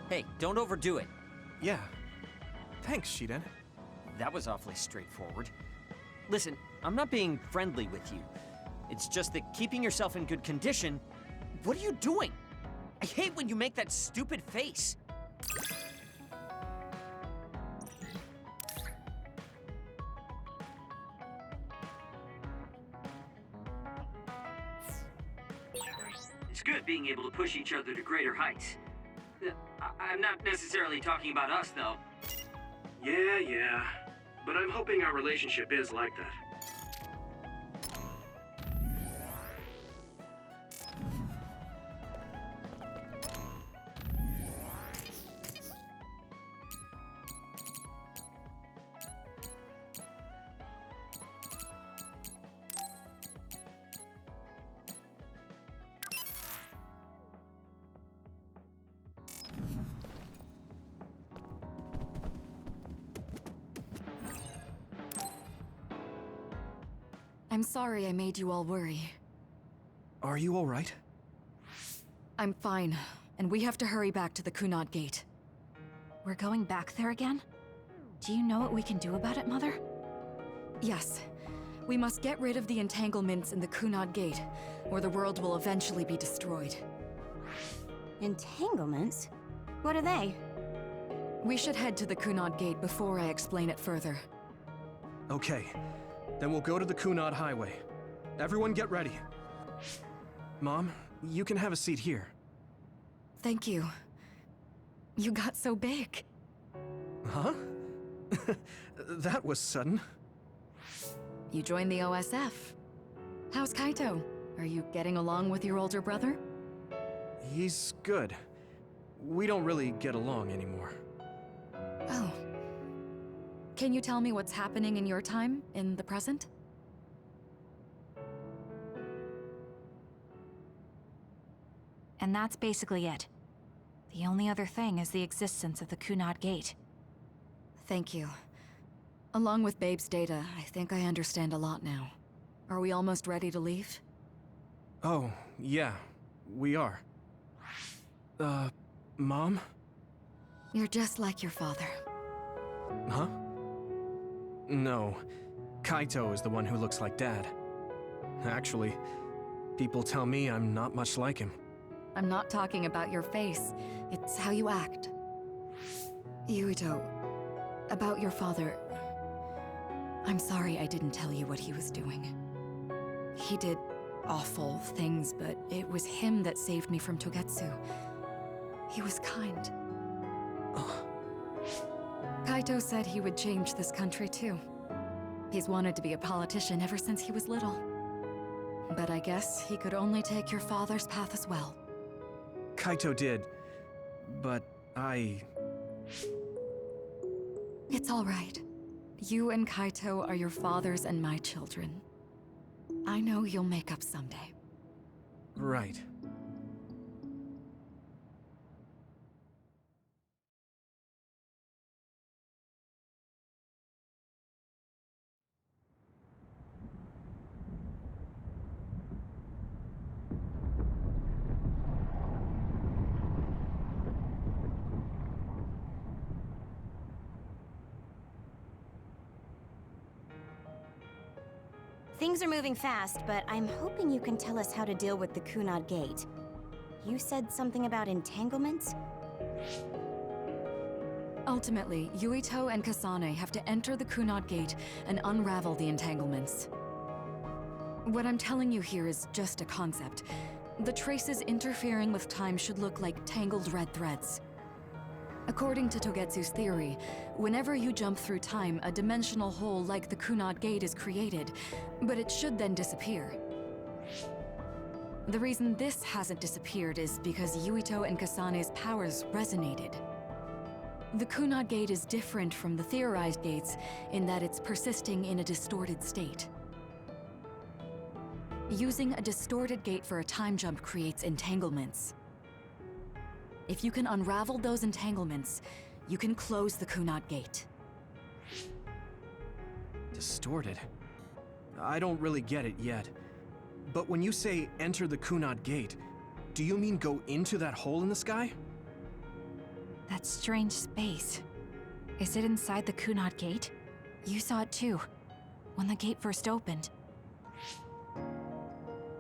Hey, don't overdo it. Yeah. Thanks, Shiden. That was awfully straightforward. Listen, I'm not being friendly with you. It's just that keeping yourself in good condition... What are you doing? I hate when you make that stupid face. It's good being able to push each other to greater heights. I'm not necessarily talking about us, though. Yeah. But I'm hoping our relationship is like that. I'm sorry I made you all worry. Are you alright? I'm fine, and we have to hurry back to the Kunad Gate. We're going back there again? Do you know what we can do about it, Mother? Yes. We must get rid of the entanglements in the Kunad Gate, or the world will eventually be destroyed. Entanglements? What are they? We should head to the Kunad Gate before I explain it further. Okay. Then we'll go to the Kunad Highway. Everyone get ready. Mom, you can have a seat here. Thank you. You got so big. Huh? That was sudden. You joined the OSF. How's Kaito? Are you getting along with your older brother? He's good. We don't really get along anymore. Oh. Can you tell me what's happening in your time, in the present? And that's basically it. The only other thing is the existence of the Kunad Gate. Thank you. Along with Babe's data, I think I understand a lot now. Are we almost ready to leave? Oh, yeah. We are. Mom? You're just like your father. Huh? No. Kaito is the one who looks like Dad. Actually, people tell me I'm not much like him. I'm not talking about your face. It's how you act. Yuito, about your father... I'm sorry I didn't tell you what he was doing. He did awful things, but it was him that saved me from Togetsu. He was kind. Kaito said he would change this country too. He's wanted to be a politician ever since he was little. But I guess he could only take your father's path as well. Kaito did, but It's all right. You and Kaito are your father's and my children. I know you'll make up someday. Right. Things are moving fast, but I'm hoping you can tell us how to deal with the Kunad Gate. You said something about entanglements? Ultimately, Yuito and Kasane have to enter the Kunad Gate and unravel the entanglements. What I'm telling you here is just a concept. The traces interfering with time should look like tangled red threads. According to Togetsu's theory, whenever you jump through time, a dimensional hole like the Kunad Gate is created, but it should then disappear. The reason this hasn't disappeared is because Yuito and Kasane's powers resonated. The Kunad Gate is different from the theorized gates in that it's persisting in a distorted state. Using a distorted gate for a time jump creates entanglements. If you can unravel those entanglements, you can close the Kunad Gate. Distorted? I don't really get it yet. But when you say enter the Kunad Gate, do you mean go into that hole in the sky? That strange space. Is it inside the Kunad Gate? You saw it too, when the gate first opened.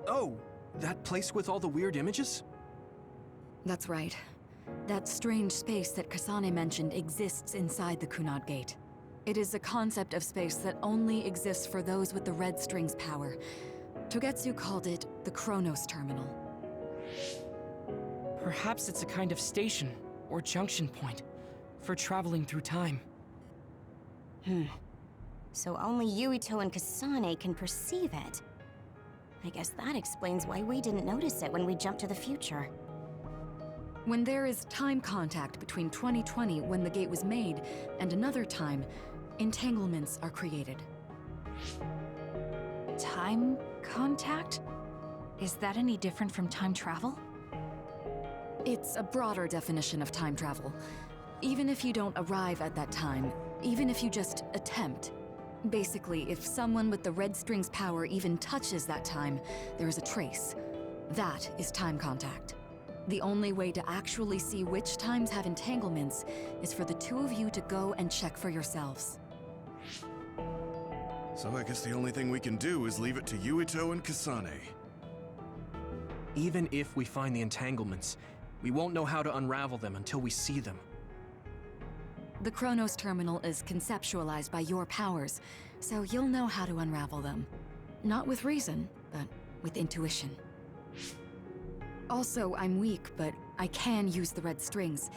Oh, that place with all the weird images? That's right. That strange space that Kasane mentioned exists inside the Kunad Gate. It is a concept of space that only exists for those with the red string's power. Togetsu called it the Chronos Terminal. Perhaps it's a kind of station or junction point for traveling through time. So only Yuito and Kasane can perceive it. I guess that explains why we didn't notice it when we jumped to the future. When there is time contact between 2020, when the gate was made, and another time, entanglements are created. Time contact? Is that any different from time travel? It's a broader definition of time travel. Even if you don't arrive at that time, even if you just attempt. Basically, if someone with the red string's power even touches that time, there is a trace. That is time contact. The only way to actually see which times have entanglements is for the two of you to go and check for yourselves. So I guess the only thing we can do is leave it to Yuito and Kasane. Even if we find the entanglements, we won't know how to unravel them until we see them. The Chronos Terminal is conceptualized by your powers, so you'll know how to unravel them. Not with reason, but with intuition. Also, I'm weak, but I can use the red strings,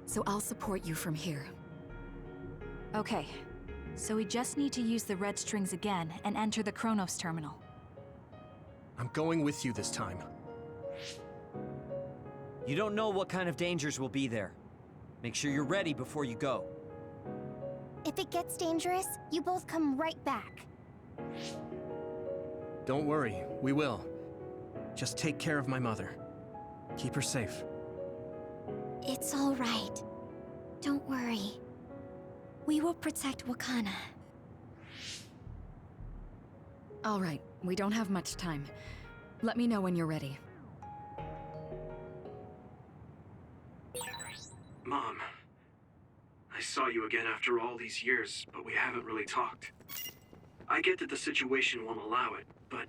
so I'll support you from here. Okay, so we just need to use the red strings again and enter the Chronos Terminal. I'm going with you this time. You don't know what kind of dangers will be there. Make sure you're ready before you go. If it gets dangerous, you both come right back. Don't worry, we will. Just take care of my mother. Keep her safe. It's all right. Don't worry. We will protect Wakana. All right, we don't have much time. Let me know when you're ready. Mom, I saw you again after all these years, but we haven't really talked. I get that the situation won't allow it, but...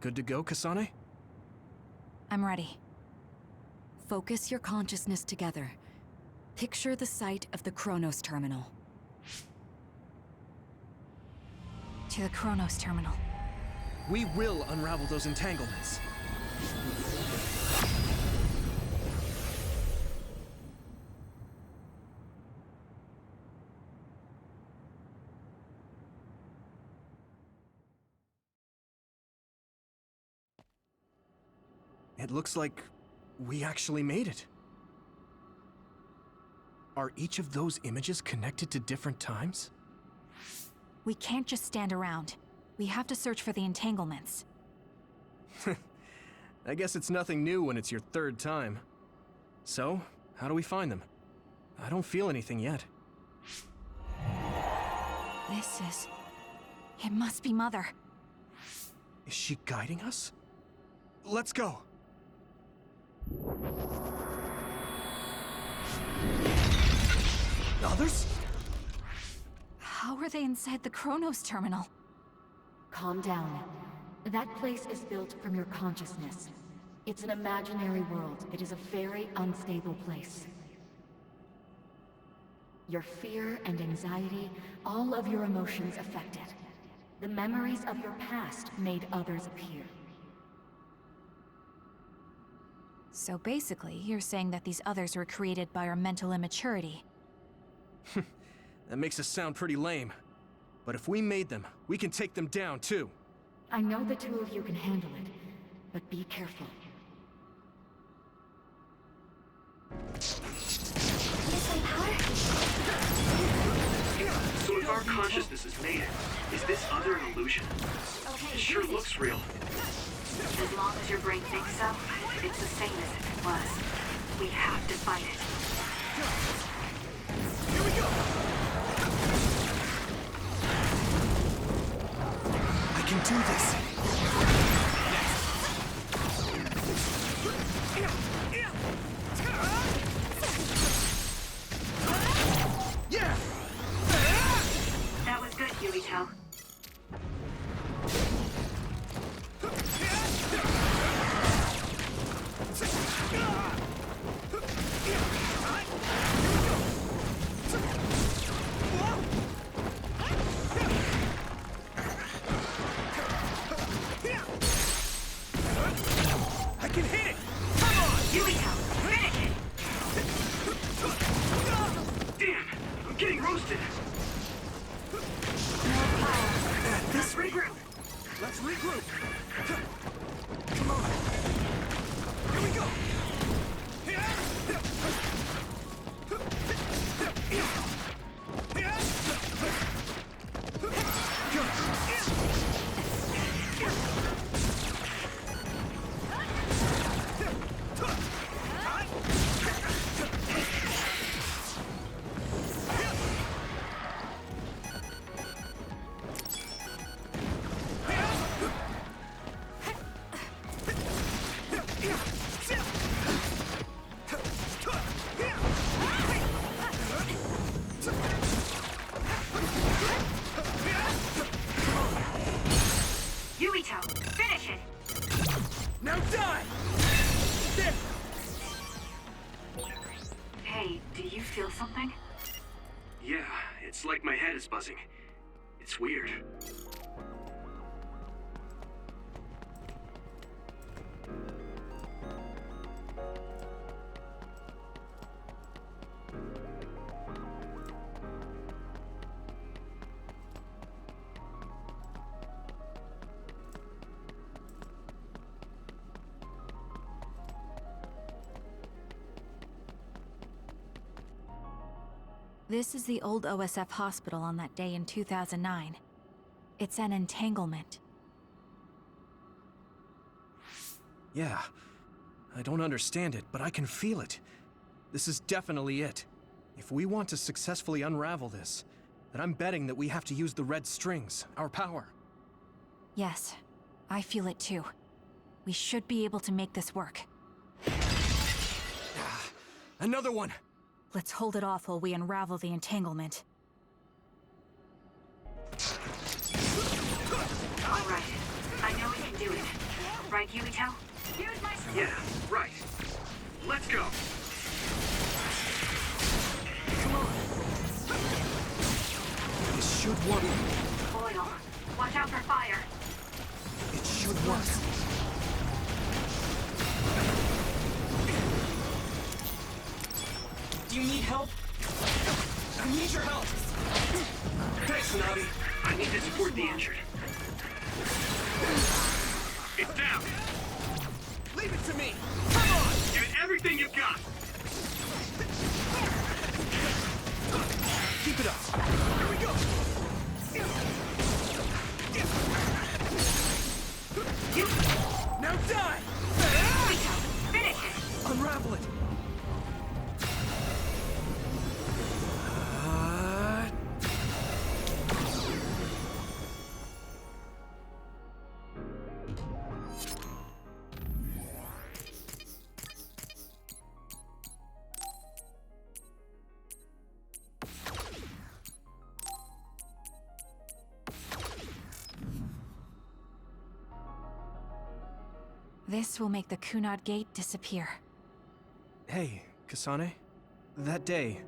Good to go, Kasane? I'm ready. Focus your consciousness together. Picture the site of the Chronos Terminal. To the Chronos Terminal. We will unravel those entanglements. It looks like we actually made it. Are each of those images connected to different times? We can't just stand around. We have to search for the entanglements. I guess it's nothing new when it's your third time. So, how do we find them? I don't feel anything yet. This is... It must be Mother. Is she guiding us? Let's go! Others? How are they inside the Chronos Terminal? Calm down. That place is built from your consciousness. It's an imaginary world. It is a very unstable place. Your fear and anxiety, all of your emotions affected. The memories of your past made others appear. So basically, you're saying that these others were created by our mental immaturity. That makes us sound pretty lame. But if we made them, we can take them down too. I know the two of you can handle it, but be careful. So if our consciousnesses made it, is this other an illusion? It sure looks real. As long as your brain thinks so, it's the same as if it was. We have to fight it. Here we go! do this! Yeah! That was good, Yuito. I can hit it! Come on! Yuito, finish it! Damn, I'm getting roasted. Let's regroup. Let's regroup! Come on! Here we go! Yuito, finish it! Now die! There! Hey, do you feel something? Yeah, it's like my head is buzzing. It's weird. This is the old OSF hospital on that day in 2009. It's an entanglement. Yeah. I don't understand it, but I can feel it. This is definitely it. If we want to successfully unravel this, then I'm betting that we have to use the red strings, our power. Yes, I feel it too. We should be able to make this work. Another one! Let's hold it off while we unravel the entanglement. All right. I know we can do it. Right, Yuito? Here's my... Yeah, right. Let's go. Come on! This should work. Oil. Watch out for fire. It should work. Do you need help? I need your help! Thanks, Nabi. I need to support the injured. It's down. Leave it to me! Come on! Give it everything you've got. Keep it up. Here we go! Now die! Yuito, finish it! Unravel it! This will make the Kunad Gate disappear. Hey, Kasane. That day,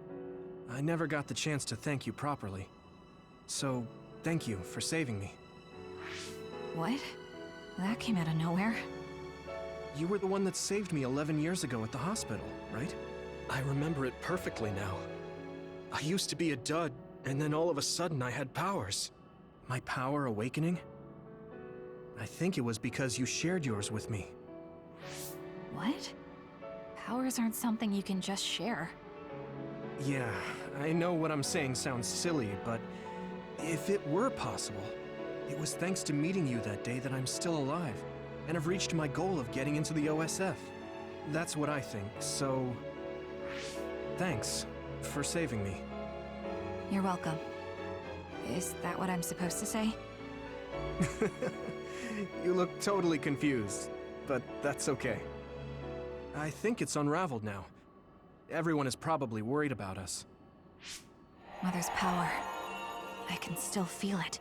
I never got the chance to thank you properly. So, thank you for saving me. What? That came out of nowhere. You were the one that saved me 11 years ago at the hospital, right? I remember it perfectly now. I used to be a dud, and then all of a sudden I had powers. My power awakening? I think it was because you shared yours with me. What? Powers aren't something you can just share. Yeah, I know what I'm saying sounds silly, but if it were possible, it was thanks to meeting you that day that I'm still alive, and have reached my goal of getting into the OSF. That's what I think, so... thanks for saving me. You're welcome. Is that what I'm supposed to say? You look totally confused, but that's okay. I think it's unraveled now. Everyone is probably worried about us. Mother's power. I can still feel it.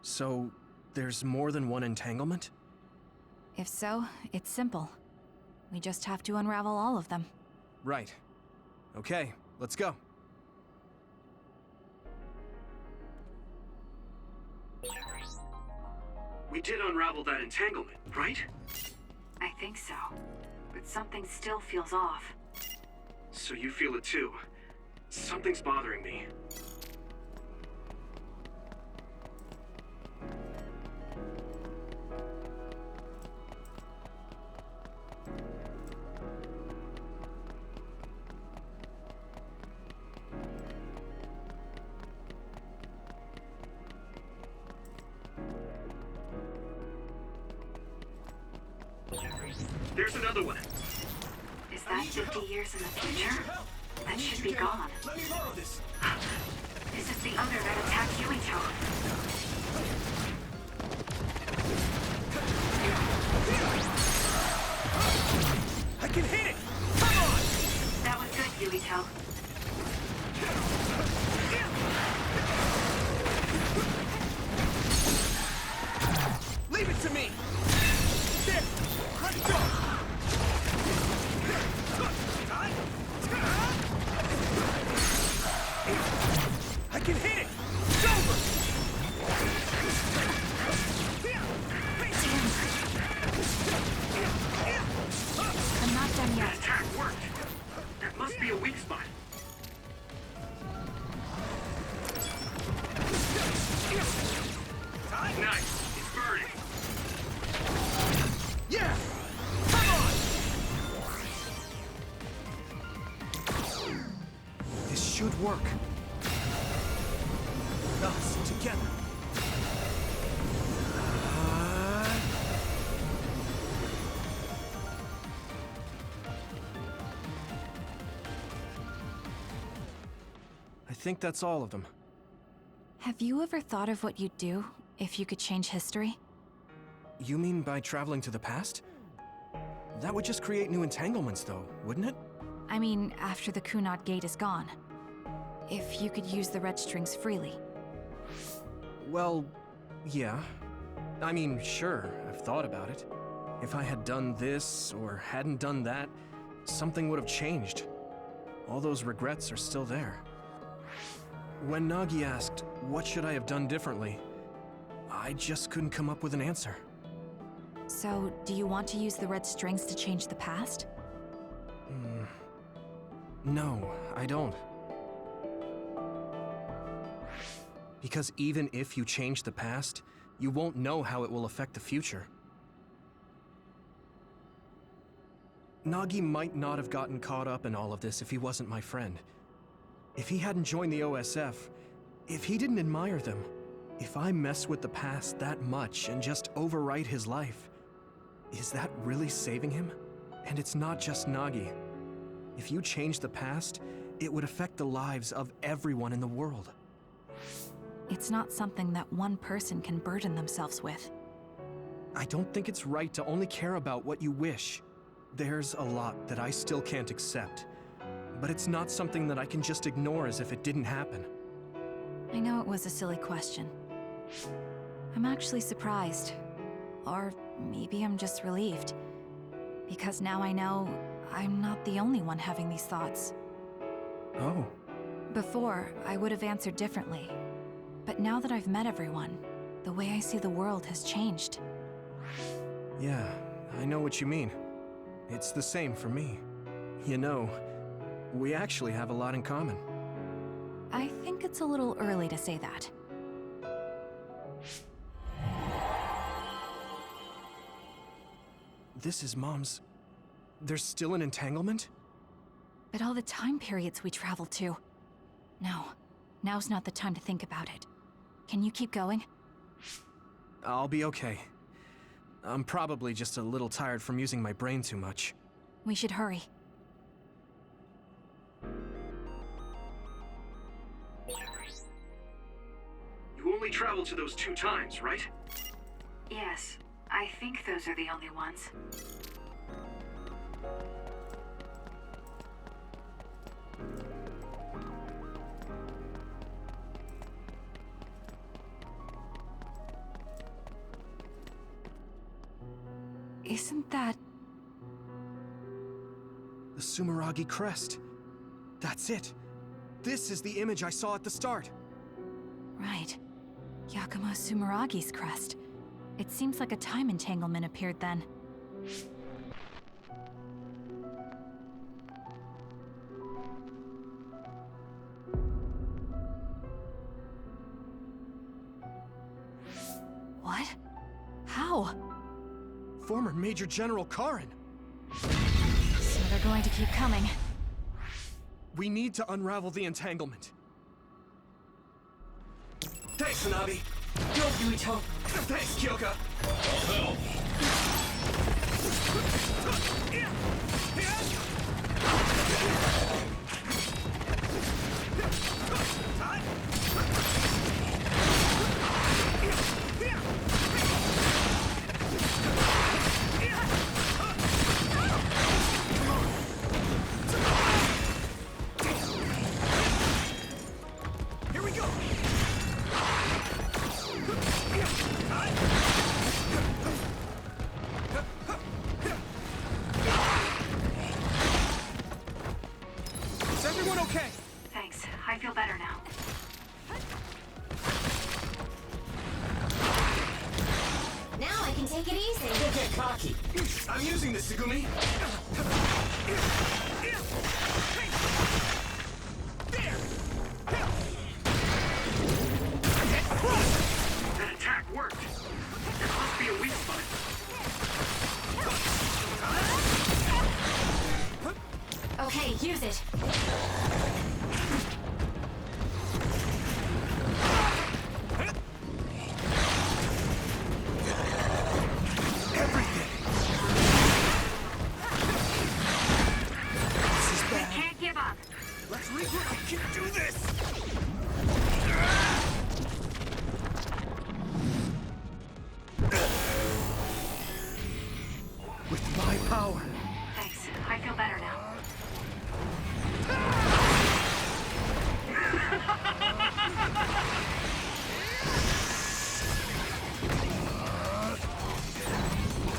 So, there's more than one entanglement? If so, it's simple. We just have to unravel all of them. Right. Okay, let's go. We did unravel that entanglement, right? I think so. But something still feels off. So you feel it too. Something's bothering me. There's another one. Is that 50 years in the future? That should be gone. Let me borrow this. This is the other that attacked Yuito. I can hit it! Come on! That was good, Yuito. Leave it to me! There! Let's go! I can hit it! It's over! I'm not done That yet. attack worked. That must be a weak spot. Nice. It's burning. Yeah! Come on! This should work. Us together. I think that's all of them. Have you ever thought of what you'd do if you could change history? You mean by traveling to the past? That would just create new entanglements, though, wouldn't it? I mean, after the Kunad Gate is gone. If you could use the red strings freely. Well, yeah. I mean, sure, I've thought about it. If I had done this, or hadn't done that, something would have changed. All those regrets are still there. When Nagi asked, what should I have done differently, I just couldn't come up with an answer. So, do you want to use the red strings to change the past? No, I don't. Because even if you change the past, you won't know how it will affect the future. Nagi might not have gotten caught up in all of this if he wasn't my friend. If he hadn't joined the OSF, if he didn't admire them, if I mess with the past that much and just overwrite his life, is that really saving him? And it's not just Nagi. If you change the past, it would affect the lives of everyone in the world. It's not something that one person can burden themselves with. I don't think it's right to only care about what you wish. There's a lot that I still can't accept, but it's not something that I can just ignore as if it didn't happen. I know it was a silly question. I'm actually surprised. Or maybe I'm just relieved. Because now I know I'm not the only one having these thoughts. Oh. Before, I would have answered differently. But now that I've met everyone, the way I see the world has changed. Yeah, I know what you mean. It's the same for me. You know, we actually have a lot in common. I think it's a little early to say that. This is Mom's... There's still an entanglement? But all the time periods we travel to. No, now's not the time to think about it. Can you keep going? I'll be okay. I'm probably just a little tired from using my brain too much. We should hurry. You only traveled to those 2 times, right? Yes, I think those are the only ones. Isn't that... The Sumeragi crest. That's it. This is the image I saw at the start. Right. Yakumo Sumeragi's crest. It seems like a time entanglement appeared then. What? How? Former Major General Karin. So they're going to keep coming. We need to unravel the entanglement. Thanks, Hanabi. Go, Yuito. Thanks, Kyoka. Here we go. Is everyone okay? Thanks, I feel better now. Now I can take it easy. Don't get cocky. I'm using this, Segumi. That attack worked. There must be a weak spot. Okay, use it. We can't give up. Let's regroup. I can do this. With my power. Thanks, I feel better now.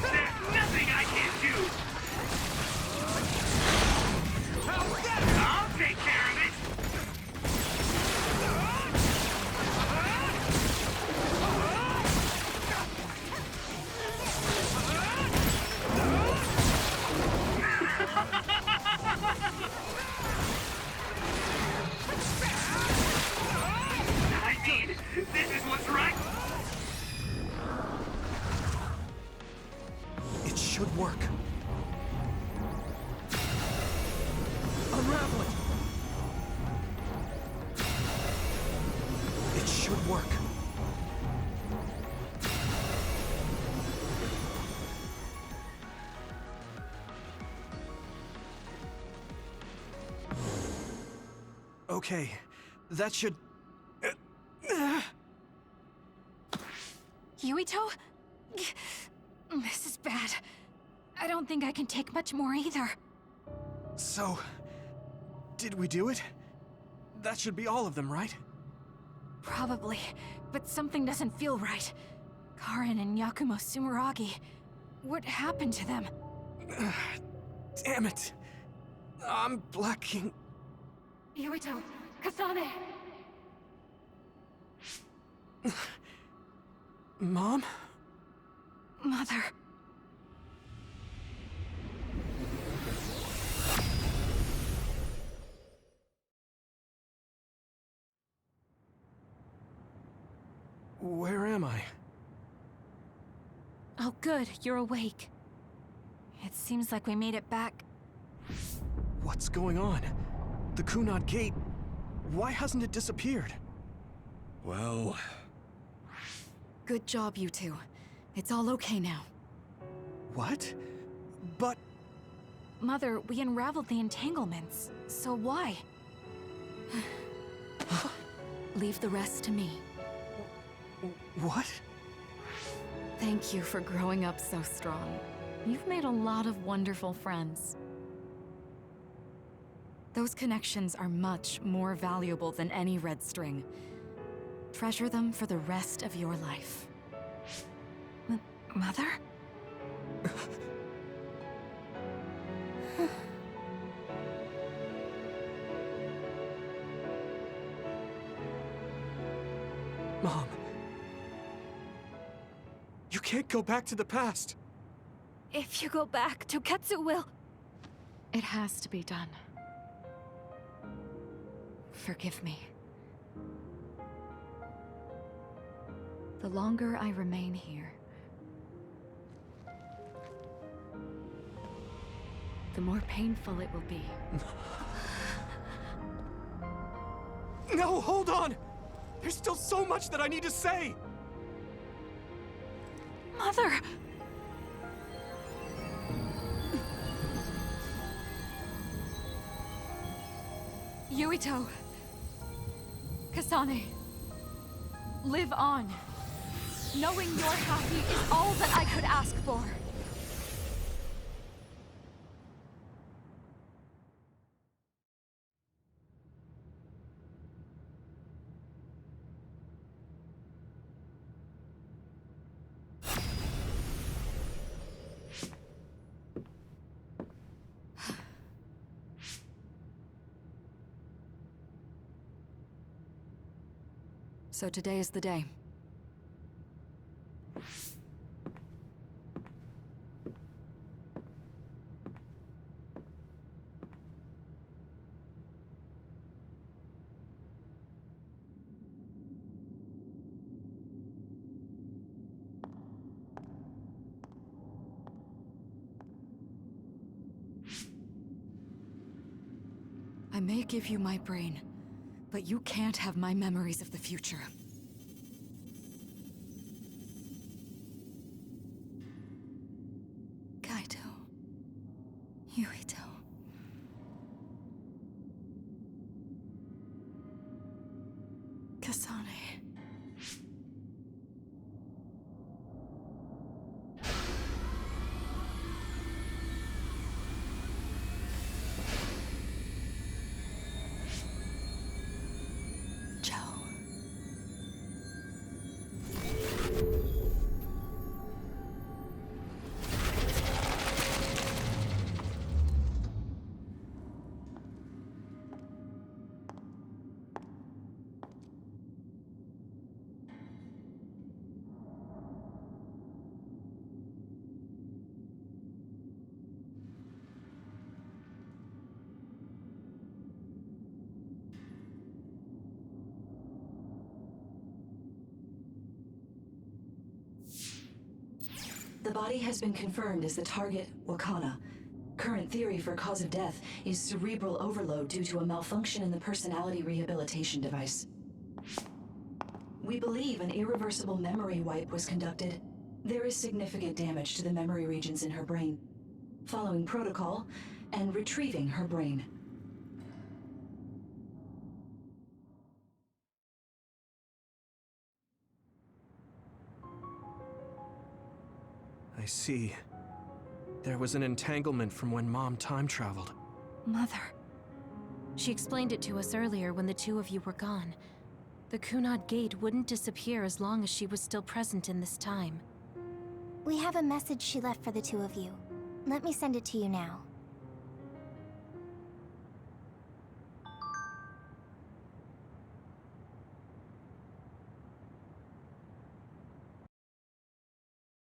There's nothing I can't do! I'll take care of it! I mean, this is what's right! It should work. Unravel it! It should work. Okay, that should... Yuito? This is bad. I don't think I can take much more either. So... did we do it? That should be all of them, right? Probably, but something doesn't feel right. Karin and Yakumo Sumeragi. What happened to them? Damn it! I'm blacking... Yuito, Kasane! Mom? Mother. Where am I? Oh good, you're awake. It seems like we made it back. What's going on? The Kunad Gate... why hasn't it disappeared? Well... Good job, you two. It's all okay now. What? But... Mother, we unraveled the entanglements. So why? Leave the rest to me. What? Thank you for growing up so strong. You've made a lot of wonderful friends. Those connections are much more valuable than any red string. Treasure them for the rest of your life. Mother? Mom. You can't go back to the past. If you go back, Toketsu will... It has to be done. Forgive me. The longer I remain here, the more painful it will be. No, hold on! There's still so much that I need to say! Mother! Yuito! Kasane! Live on! Knowing you're happy is all that I could ask for! So today is the day. I may give you my brain, but you can't have my memories of the future. Kaito. Yuito. Kasane. The body has been confirmed as the target, Wakana. Current theory for cause of death is cerebral overload due to a malfunction in the personality rehabilitation device. We believe an irreversible memory wipe was conducted. There is significant damage to the memory regions in her brain. Following protocol and retrieving her brain. I see. There was an entanglement from when Mom time traveled. Mother. She explained it to us earlier when the two of you were gone. The Kunad Gate wouldn't disappear as long as she was still present in this time. We have a message she left for the two of you. Let me send it to you now.